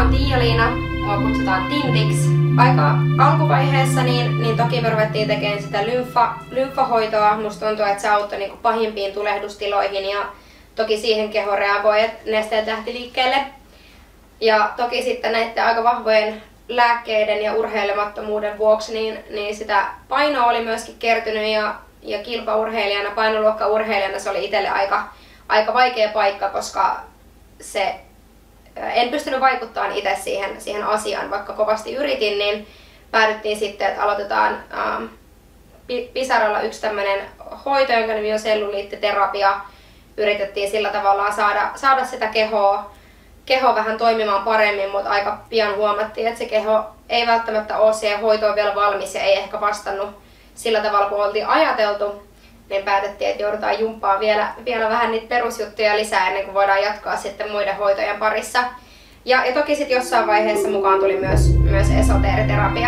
oon Tiia-Liina, mua kutsutaan Tintiksi. Aika alkuvaiheessa niin toki me ruvettiin tekemään sitä lymfahoitoa. Musta tuntuu, että se auttoi niin kuin pahimpiin tulehdustiloihin ja toki siihen keho reagoi, että nesteet lähti liikkeelle. Ja toki sitten näiden aika vahvojen lääkkeiden ja urheilemattomuuden vuoksi niin sitä painoa oli myöskin kertynyt ja kilpaurheilijana, painoluokkaurheilijana se oli itselle aika vaikea paikka, koska en pystynyt vaikuttamaan itse siihen asiaan, vaikka kovasti yritin, niin päädyttiin sitten, että aloitetaan pisaralla yksi tämmöinen hoito, jonka nimi on selluliittiterapia. Yritettiin sillä tavalla saada sitä keho vähän toimimaan paremmin, mutta aika pian huomattiin, että se keho ei välttämättä ole siihen hoitoon vielä valmis ja ei ehkä vastannut sillä tavalla, kun oltiin ajateltu. Niin päätettiin, että joudutaan jumppaan vielä vähän niitä perusjuttuja lisää ennen kuin voidaan jatkaa sitten muiden hoitojen parissa. Ja toki sitten jossain vaiheessa mukaan tuli myös esoteeriterapia.